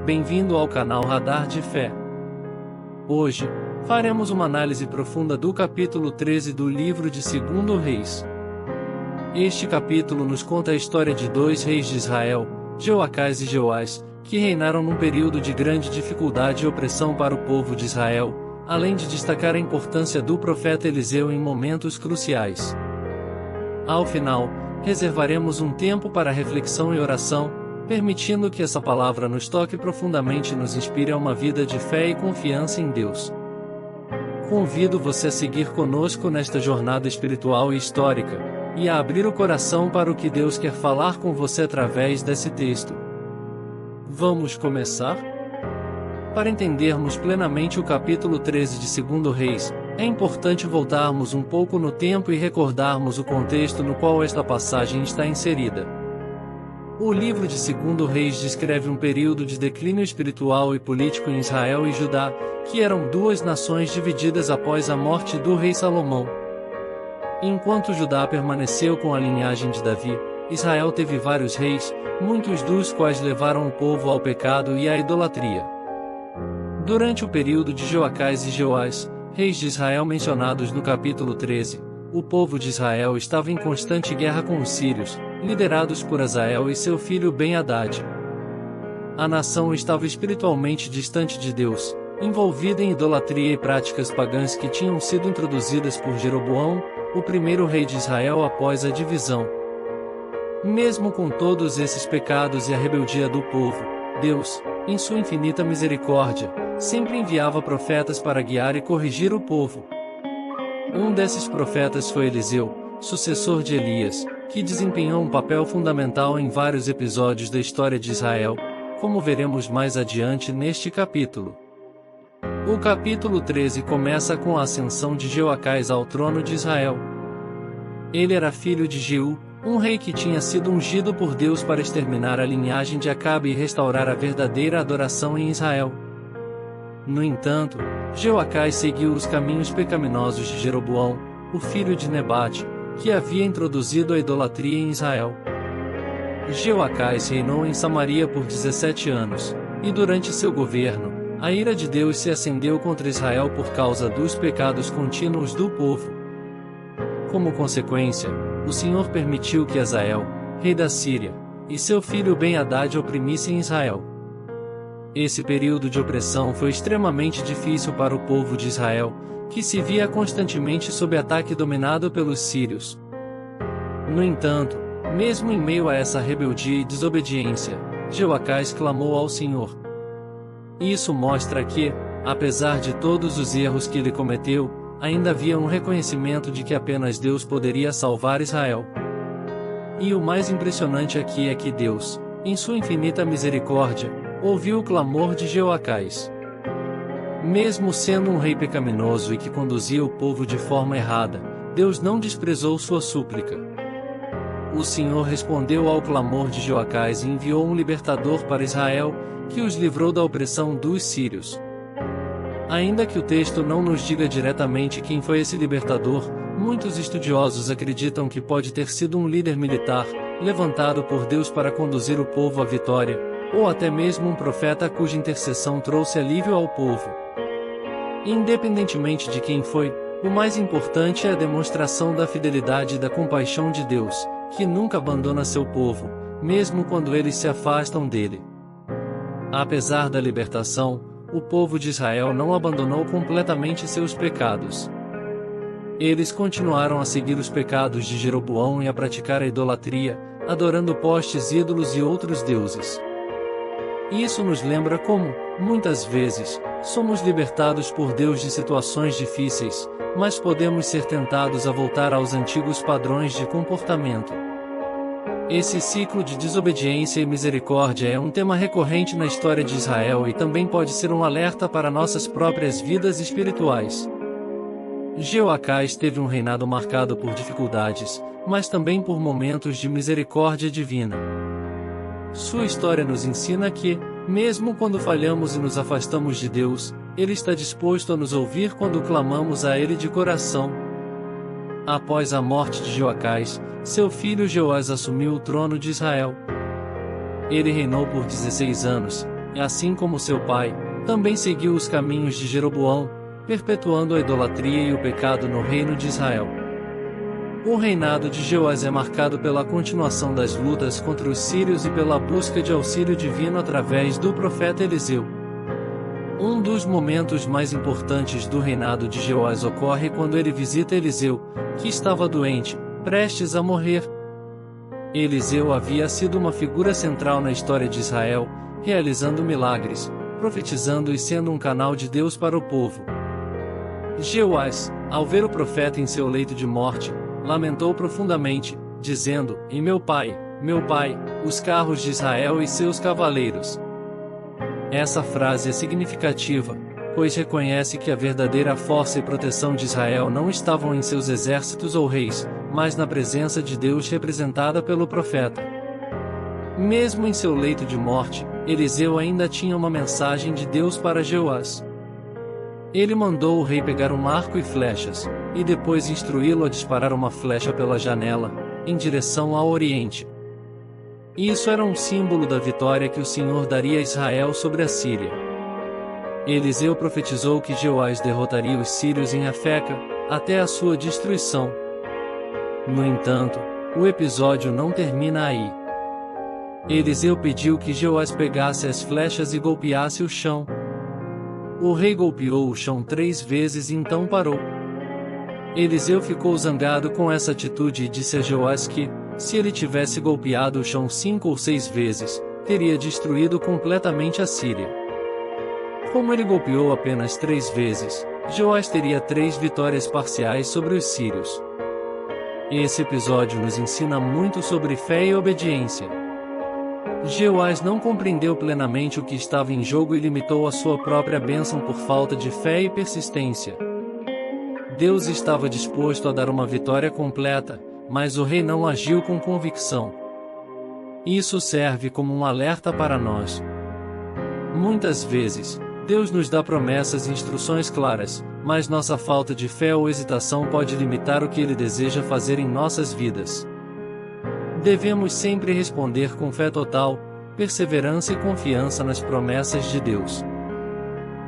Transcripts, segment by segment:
Bem-vindo ao canal Radar de Fé. Hoje, faremos uma análise profunda do capítulo 13 do livro de 2 Reis. Este capítulo nos conta a história de dois reis de Israel, Jeoacás e Jeoás, que reinaram num período de grande dificuldade e opressão para o povo de Israel, além de destacar a importância do profeta Eliseu em momentos cruciais. Ao final, reservaremos um tempo para reflexão e oração, permitindo que essa palavra nos toque profundamente e nos inspire a uma vida de fé e confiança em Deus. Convido você a seguir conosco nesta jornada espiritual e histórica, e a abrir o coração para o que Deus quer falar com você através desse texto. Vamos começar? Para entendermos plenamente o capítulo 13 de 2 Reis, é importante voltarmos um pouco no tempo e recordarmos o contexto no qual esta passagem está inserida. O livro de 2 Reis descreve um período de declínio espiritual e político em Israel e Judá, que eram duas nações divididas após a morte do rei Salomão. Enquanto Judá permaneceu com a linhagem de Davi, Israel teve vários reis, muitos dos quais levaram o povo ao pecado e à idolatria. Durante o período de Jeoacás e Jeoás, reis de Israel mencionados no capítulo 13, o povo de Israel estava em constante guerra com os sírios, liderados por Azael e seu filho Ben-Hadad. A nação estava espiritualmente distante de Deus, envolvida em idolatria e práticas pagãs que tinham sido introduzidas por Jeroboão, o primeiro rei de Israel após a divisão. Mesmo com todos esses pecados e a rebeldia do povo, Deus, em sua infinita misericórdia, sempre enviava profetas para guiar e corrigir o povo. Um desses profetas foi Eliseu, sucessor de Elias, que desempenhou um papel fundamental em vários episódios da história de Israel, como veremos mais adiante neste capítulo. O capítulo 13 começa com a ascensão de Jeoacás ao trono de Israel. Ele era filho de Jeú, um rei que tinha sido ungido por Deus para exterminar a linhagem de Acabe e restaurar a verdadeira adoração em Israel. No entanto, Jeoacás seguiu os caminhos pecaminosos de Jeroboão, o filho de Nebate, que havia introduzido a idolatria em Israel. Jeoacás reinou em Samaria por 17 anos, e durante seu governo, a ira de Deus se acendeu contra Israel por causa dos pecados contínuos do povo. Como consequência, o Senhor permitiu que Hazael, rei da Síria, e seu filho Ben-Hadad oprimissem Israel. Esse período de opressão foi extremamente difícil para o povo de Israel, que se via constantemente sob ataque dominado pelos sírios. No entanto, mesmo em meio a essa rebeldia e desobediência, Jeoacás clamou ao Senhor. Isso mostra que, apesar de todos os erros que ele cometeu, ainda havia um reconhecimento de que apenas Deus poderia salvar Israel. E o mais impressionante aqui é que Deus, em sua infinita misericórdia, ouviu o clamor de Jeoacás. Mesmo sendo um rei pecaminoso e que conduzia o povo de forma errada, Deus não desprezou sua súplica. O Senhor respondeu ao clamor de Jeoacás e enviou um libertador para Israel, que os livrou da opressão dos sírios. Ainda que o texto não nos diga diretamente quem foi esse libertador, muitos estudiosos acreditam que pode ter sido um líder militar, levantado por Deus para conduzir o povo à vitória, ou até mesmo um profeta cuja intercessão trouxe alívio ao povo. Independentemente de quem foi, o mais importante é a demonstração da fidelidade e da compaixão de Deus, que nunca abandona seu povo, mesmo quando eles se afastam dele. Apesar da libertação, o povo de Israel não abandonou completamente seus pecados. Eles continuaram a seguir os pecados de Jeroboão e a praticar a idolatria, adorando postes ídolos e outros deuses. Isso nos lembra como, muitas vezes, somos libertados por Deus de situações difíceis, mas podemos ser tentados a voltar aos antigos padrões de comportamento. Esse ciclo de desobediência e misericórdia é um tema recorrente na história de Israel e também pode ser um alerta para nossas próprias vidas espirituais. Jeoacás teve um reinado marcado por dificuldades, mas também por momentos de misericórdia divina. Sua história nos ensina que, mesmo quando falhamos e nos afastamos de Deus, Ele está disposto a nos ouvir quando clamamos a Ele de coração. Após a morte de Jeoacás, seu filho Jeoás assumiu o trono de Israel. Ele reinou por 16 anos, e assim como seu pai, também seguiu os caminhos de Jeroboão, perpetuando a idolatria e o pecado no reino de Israel. O reinado de Jeoás é marcado pela continuação das lutas contra os sírios e pela busca de auxílio divino através do profeta Eliseu. Um dos momentos mais importantes do reinado de Jeoás ocorre quando ele visita Eliseu, que estava doente, prestes a morrer. Eliseu havia sido uma figura central na história de Israel, realizando milagres, profetizando e sendo um canal de Deus para o povo. Jeoás, ao ver o profeta em seu leito de morte, lamentou profundamente, dizendo: meu pai, os carros de Israel e seus cavaleiros. Essa frase é significativa, pois reconhece que a verdadeira força e proteção de Israel não estavam em seus exércitos ou reis, mas na presença de Deus representada pelo profeta. Mesmo em seu leito de morte, Eliseu ainda tinha uma mensagem de Deus para Jeoás. Ele mandou o rei pegar um arco e flechas, e depois instruí-lo a disparar uma flecha pela janela, em direção ao oriente. Isso era um símbolo da vitória que o Senhor daria a Israel sobre a Síria. Eliseu profetizou que Jeoás derrotaria os sírios em Afeca, até a sua destruição. No entanto, o episódio não termina aí. Eliseu pediu que Jeoás pegasse as flechas e golpeasse o chão. O rei golpeou o chão 3 vezes e então parou. Eliseu ficou zangado com essa atitude e disse a Jeoás que, se ele tivesse golpeado o chão 5 ou 6 vezes, teria destruído completamente a Síria. Como ele golpeou apenas 3 vezes, Jeoás teria 3 vitórias parciais sobre os sírios. Esse episódio nos ensina muito sobre fé e obediência. Jeoás não compreendeu plenamente o que estava em jogo e limitou a sua própria bênção por falta de fé e persistência. Deus estava disposto a dar uma vitória completa, mas o rei não agiu com convicção. Isso serve como um alerta para nós. Muitas vezes, Deus nos dá promessas e instruções claras, mas nossa falta de fé ou hesitação pode limitar o que Ele deseja fazer em nossas vidas. Devemos sempre responder com fé total, perseverança e confiança nas promessas de Deus.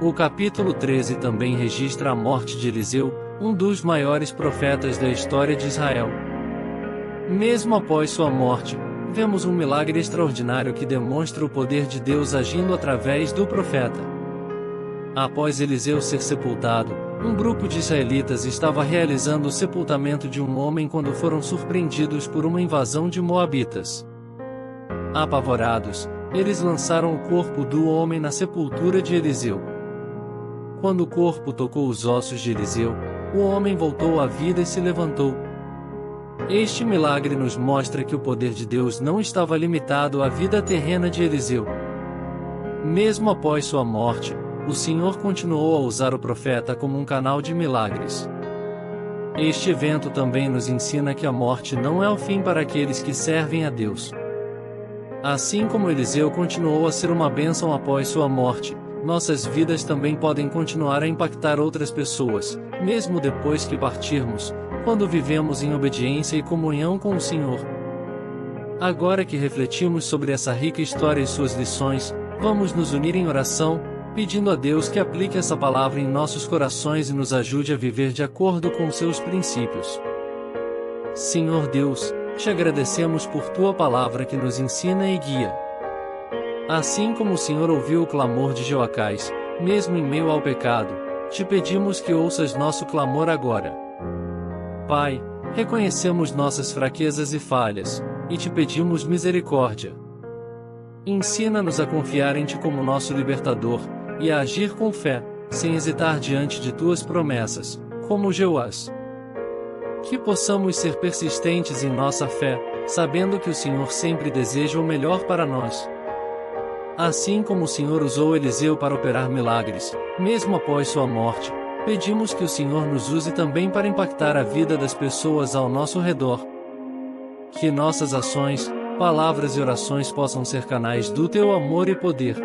O capítulo 13 também registra a morte de Eliseu, um dos maiores profetas da história de Israel. Mesmo após sua morte, vemos um milagre extraordinário que demonstra o poder de Deus agindo através do profeta. Após Eliseu ser sepultado, um grupo de israelitas estava realizando o sepultamento de um homem quando foram surpreendidos por uma invasão de moabitas. Apavorados, eles lançaram o corpo do homem na sepultura de Eliseu. Quando o corpo tocou os ossos de Eliseu, o homem voltou à vida e se levantou. Este milagre nos mostra que o poder de Deus não estava limitado à vida terrena de Eliseu. Mesmo após sua morte, o Senhor continuou a usar o profeta como um canal de milagres. Este evento também nos ensina que a morte não é o fim para aqueles que servem a Deus. Assim como Eliseu continuou a ser uma bênção após sua morte, nossas vidas também podem continuar a impactar outras pessoas, mesmo depois que partirmos, quando vivemos em obediência e comunhão com o Senhor. Agora que refletimos sobre essa rica história e suas lições, vamos nos unir em oração, pedindo a Deus que aplique essa palavra em nossos corações e nos ajude a viver de acordo com seus princípios. Senhor Deus, te agradecemos por tua palavra que nos ensina e guia. Assim como o Senhor ouviu o clamor de Joacás, mesmo em meio ao pecado, te pedimos que ouças nosso clamor agora. Pai, reconhecemos nossas fraquezas e falhas, e te pedimos misericórdia. Ensina-nos a confiar em Ti como nosso libertador, e a agir com fé, sem hesitar diante de Tuas promessas, como Jeoás. Que possamos ser persistentes em nossa fé, sabendo que o Senhor sempre deseja o melhor para nós. Assim como o Senhor usou Eliseu para operar milagres, mesmo após sua morte, pedimos que o Senhor nos use também para impactar a vida das pessoas ao nosso redor. Que nossas ações, palavras e orações possam ser canais do Teu amor e poder.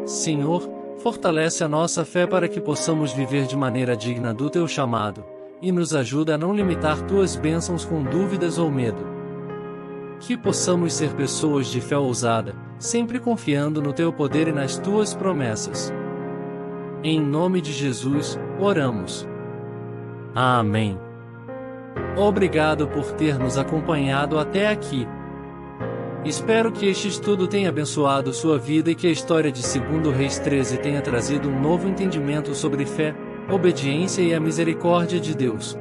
Senhor, fortalece a nossa fé para que possamos viver de maneira digna do Teu chamado, e nos ajuda a não limitar Tuas bênçãos com dúvidas ou medo. Que possamos ser pessoas de fé ousada, sempre confiando no teu poder e nas tuas promessas. Em nome de Jesus, oramos. Amém. Obrigado por ter nos acompanhado até aqui. Espero que este estudo tenha abençoado sua vida e que a história de 2 Reis 13 tenha trazido um novo entendimento sobre fé, obediência e a misericórdia de Deus.